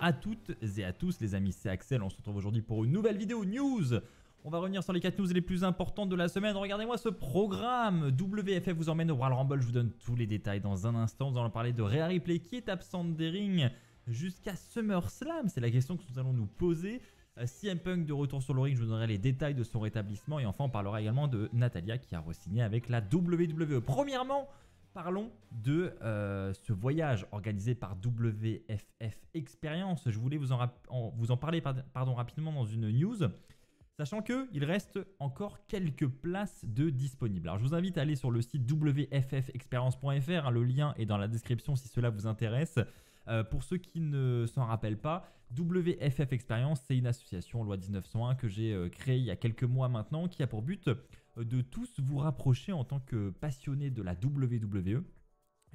à toutes et à tous les amis, c'est Axel, on se retrouve aujourd'hui pour une nouvelle vidéo news. On va revenir sur les 4 news les plus importantes de la semaine. Regardez-moi ce programme. WFF vous emmène au Royal Rumble, je vous donne tous les détails dans un instant. Nous allons parler de Rhea Ripley qui est absente des rings jusqu'à SummerSlam. C'est la question que nous allons nous poser. CM Punk de retour sur le ring, je vous donnerai les détails de son rétablissement. Et enfin on parlera également de Natalya qui a re-signé avec la WWE. Premièrement, parlons de ce voyage organisé par WFF Experience. Je voulais vous en parler rapidement dans une news, sachant qu'il reste encore quelques places de disponibles. Alors je vous invite à aller sur le site wffexperience.fr, le lien est dans la description si cela vous intéresse. Pour ceux qui ne s'en rappellent pas, WFF Experience, c'est une association loi 1901 que j'ai créée il y a quelques mois maintenant, qui a pour but de tous vous rapprocher en tant que passionnés de la WWE.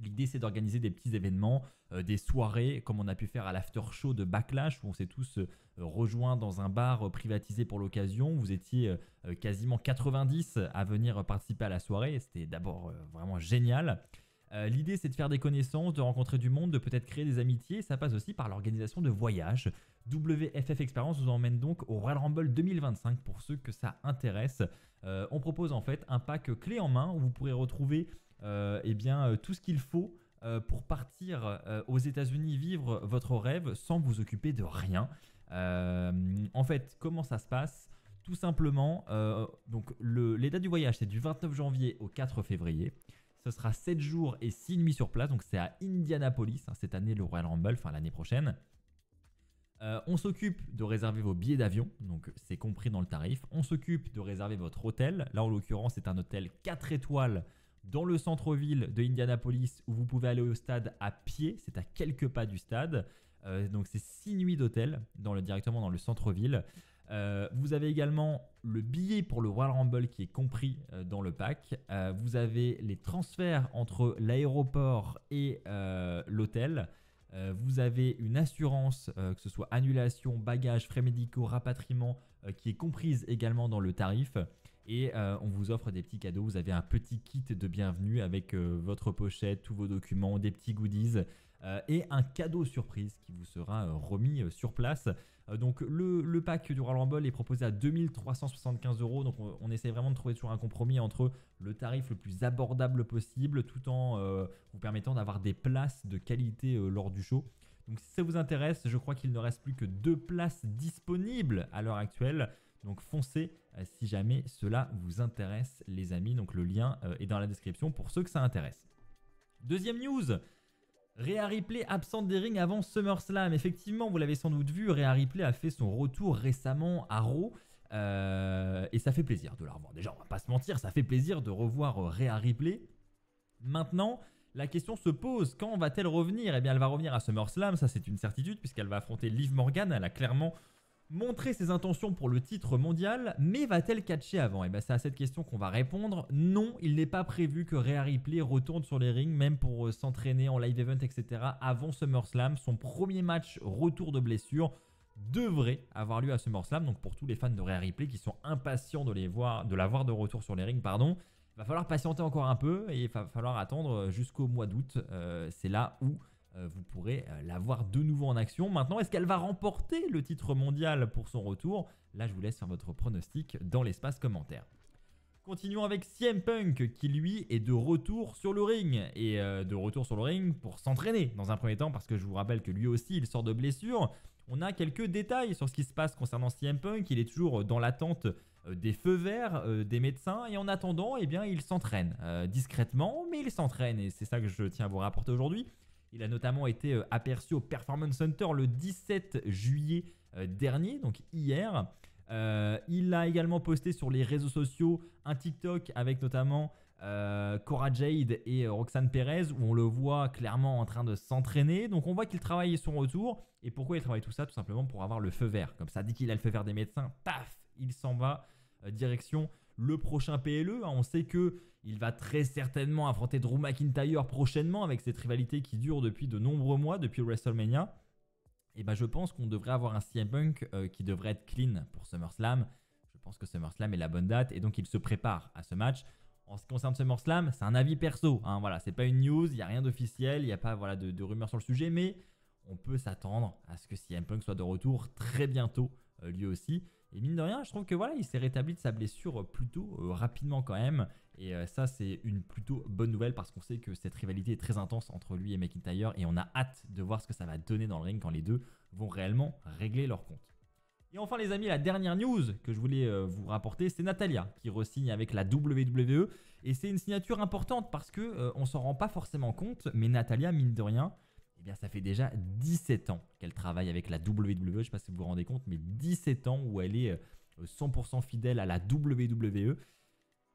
L'idée, c'est d'organiser des petits événements, des soirées, comme on a pu faire à l'after show de Backlash, où on s'est tous rejoints dans un bar privatisé pour l'occasion. Vous étiez quasiment 90 à venir participer à la soirée. C'était d'abord vraiment génial. L'idée, c'est de faire des connaissances, de rencontrer du monde, de peut-être créer des amitiés. Ça passe aussi par l'organisation de voyages. WFF Experience vous emmène donc au Royal Rumble 2025 pour ceux que ça intéresse. On propose en fait un pack clé en main où vous pourrez retrouver tout ce qu'il faut pour partir aux États-Unis vivre votre rêve sans vous occuper de rien. En fait, comment ça se passe ? Tout simplement, les dates du voyage, c'est du 29 janvier au 4 février. Ce sera 7 jours et 6 nuits sur place, donc c'est à Indianapolis, cette année le Royal Rumble, enfin l'année prochaine. On s'occupe de réserver vos billets d'avion, donc c'est compris dans le tarif. On s'occupe de réserver votre hôtel, là en l'occurrence c'est un hôtel 4 étoiles dans le centre-ville de Indianapolis où vous pouvez aller au stade à pied, c'est à quelques pas du stade. Donc c'est 6 nuits d'hôtel directement dans le centre-ville. Vous avez également le billet pour le Royal Rumble qui est compris dans le pack. Vous avez les transferts entre l'aéroport et l'hôtel. Vous avez une assurance, que ce soit annulation, bagages, frais médicaux, rapatriement, qui est comprise également dans le tarif. Et on vous offre des petits cadeaux. Vous avez un petit kit de bienvenue avec votre pochette, tous vos documents, des petits goodies et un cadeau surprise qui vous sera remis sur place. Donc le pack du Royal Rumble est proposé à 2375 €. Donc on essaie vraiment de trouver toujours un compromis entre le tarif le plus abordable possible tout en vous permettant d'avoir des places de qualité lors du show. Donc si ça vous intéresse, je crois qu'il ne reste plus que 2 places disponibles à l'heure actuelle. Donc foncez si jamais cela vous intéresse les amis. Donc le lien est dans la description pour ceux que ça intéresse. Deuxième news, Rhea Ripley absente des rings avant SummerSlam. Effectivement, vous l'avez sans doute vu, Rhea Ripley a fait son retour récemment à Raw. Et ça fait plaisir de la revoir. Déjà, on va pas se mentir, ça fait plaisir de revoir Rhea Ripley. Maintenant, la question se pose, quand va-t-elle revenir? Eh bien, elle va revenir à SummerSlam, ça c'est une certitude, puisqu'elle va affronter Liv Morgan. Elle a clairement montré ses intentions pour le titre mondial, mais va-t-elle catcher avant? Et bien c'est à cette question qu'on va répondre. Non, il n'est pas prévu que Rhea Ripley retourne sur les rings, même pour s'entraîner en live event, etc. avant SummerSlam. Son premier match retour de blessure devrait avoir lieu à SummerSlam. Donc pour tous les fans de Rhea Ripley qui sont impatients de la voir de retour sur les rings, il va falloir patienter encore un peu et il va falloir attendre jusqu'au mois d'août. C'est là où vous pourrez la voir de nouveau en action. Maintenant, est-ce qu'elle va remporter le titre mondial pour son retour? Là, je vous laisse faire votre pronostic dans l'espace commentaire. Continuons avec CM Punk qui, lui, est de retour sur le ring. Et de retour sur le ring pour s'entraîner dans un premier temps, parce que je vous rappelle que lui aussi, il sort de blessure. On a quelques détails sur ce qui se passe concernant CM Punk. Il est toujours dans l'attente des feux verts des médecins. Et en attendant, eh bien, il s'entraîne discrètement, mais il s'entraîne. Et c'est ça que je tiens à vous rapporter aujourd'hui. Il a notamment été aperçu au Performance Center le 17 juillet dernier, donc hier. Il a également posté sur les réseaux sociaux un TikTok avec notamment Cora Jade et Roxanne Perez où on le voit clairement en train de s'entraîner. Donc on voit qu'il travaille son retour. Et pourquoi il travaille tout ça? Tout simplement pour avoir le feu vert. Comme ça, dès qu'il a le feu vert des médecins, paf, il s'en va direction le prochain PLE. On sait qu'il va très certainement affronter Drew McIntyre prochainement avec cette rivalité qui dure depuis de nombreux mois, depuis WrestleMania. Et ben je pense qu'on devrait avoir un CM Punk qui devrait être clean pour SummerSlam. Je pense que SummerSlam est la bonne date et donc il se prépare à ce match. En ce qui concerne SummerSlam, c'est un avis perso. Voilà, c'est pas une news, il n'y a rien d'officiel, il n'y a pas de rumeurs sur le sujet, mais on peut s'attendre à ce que CM Punk soit de retour très bientôt, lui aussi. Et mine de rien, je trouve que voilà, il s'est rétabli de sa blessure plutôt rapidement quand même. Et ça, c'est une plutôt bonne nouvelle parce qu'on sait que cette rivalité est très intense entre lui et McIntyre. Et on a hâte de voir ce que ça va donner dans le ring quand les deux vont réellement régler leur compte. Et enfin les amis, la dernière news que je voulais vous rapporter, c'est Natalya qui re-signe avec la WWE. Et c'est une signature importante parce que on s'en rend pas forcément compte, mais Natalya, mine de rien, eh bien, ça fait déjà 17 ans qu'elle travaille avec la WWE. Je ne sais pas si vous vous rendez compte, mais 17 ans où elle est 100% fidèle à la WWE.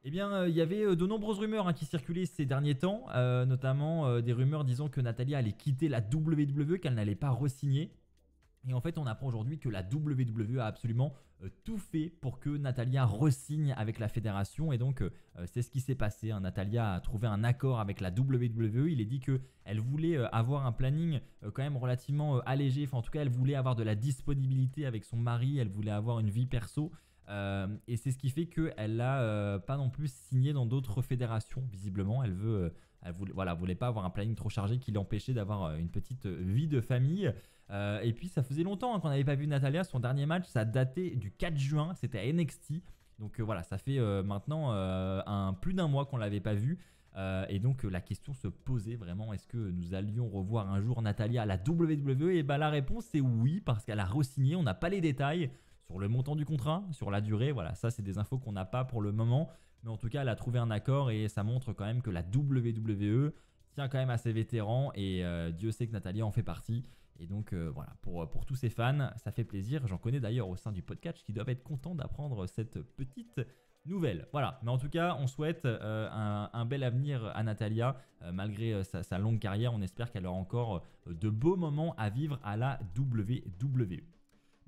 Eh bien, il y avait de nombreuses rumeurs qui circulaient ces derniers temps, notamment des rumeurs disant que Natalya allait quitter la WWE, qu'elle n'allait pas re-signer. Et en fait, on apprend aujourd'hui que la WWE a absolument tout fait pour que Natalya re-signe avec la fédération. Et donc, c'est ce qui s'est passé. Natalya a trouvé un accord avec la WWE. Il est dit qu'elle voulait avoir un planning quand même relativement allégé. Enfin, en tout cas, elle voulait avoir de la disponibilité avec son mari. Elle voulait avoir une vie perso. Et c'est ce qui fait qu'elle n'a pas non plus signé dans d'autres fédérations, visiblement. Elle voulait pas avoir un planning trop chargé qui l'empêchait d'avoir une petite vie de famille. Et puis ça faisait longtemps qu'on n'avait pas vu Natalya. Son dernier match, ça datait du 4 juin, c'était à NXT. Donc voilà, ça fait maintenant plus d'un mois qu'on ne l'avait pas vu. Et donc la question se posait vraiment, est-ce que nous allions revoir un jour Natalya à la WWE? Et bah la réponse c'est oui, parce qu'elle a re-signé, on n'a pas les détails sur le montant du contrat, sur la durée. Voilà, ça c'est des infos qu'on n'a pas pour le moment. Mais en tout cas, elle a trouvé un accord et ça montre quand même que la WWE tient quand même à ses vétérans. Et Dieu sait que Natalya en fait partie. Et donc voilà, pour tous ces fans, ça fait plaisir. J'en connais d'ailleurs au sein du podcast qui doivent être contents d'apprendre cette petite nouvelle. Voilà, mais en tout cas, on souhaite un bel avenir à Natalya. Malgré sa longue carrière, on espère qu'elle aura encore de beaux moments à vivre à la WWE.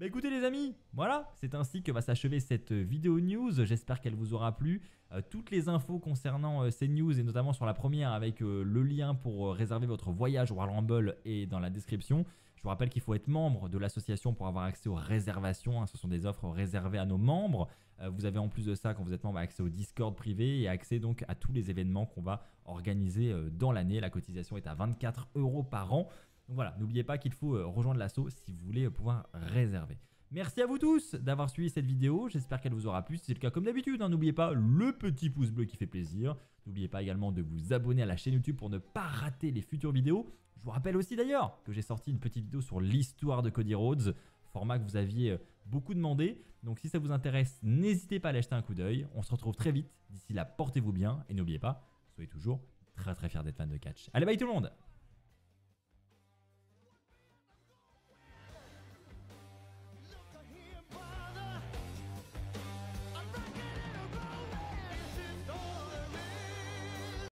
Bah écoutez les amis, voilà, c'est ainsi que va s'achever cette vidéo news. J'espère qu'elle vous aura plu. Toutes les infos concernant ces news et notamment sur la première avec le lien pour réserver votre voyage au Royal Rumble est dans la description. Je vous rappelle qu'il faut être membre de l'association pour avoir accès aux réservations. Ce sont des offres réservées à nos membres. Vous avez en plus de ça, quand vous êtes membre, accès au Discord privé et accès donc à tous les événements qu'on va organiser dans l'année. La cotisation est à 24 € par an. Donc voilà, n'oubliez pas qu'il faut rejoindre l'asso si vous voulez pouvoir réserver. Merci à vous tous d'avoir suivi cette vidéo, j'espère qu'elle vous aura plu. Si c'est le cas, comme d'habitude, n'oubliez pas le petit pouce bleu qui fait plaisir. N'oubliez pas également de vous abonner à la chaîne YouTube pour ne pas rater les futures vidéos. Je vous rappelle aussi d'ailleurs que j'ai sorti une petite vidéo sur l'histoire de Cody Rhodes, format que vous aviez beaucoup demandé. Donc si ça vous intéresse, n'hésitez pas à aller jeter un coup d'œil. On se retrouve très vite. D'ici là, portez-vous bien et n'oubliez pas, soyez toujours très fiers d'être fan de catch. Allez, bye tout le monde!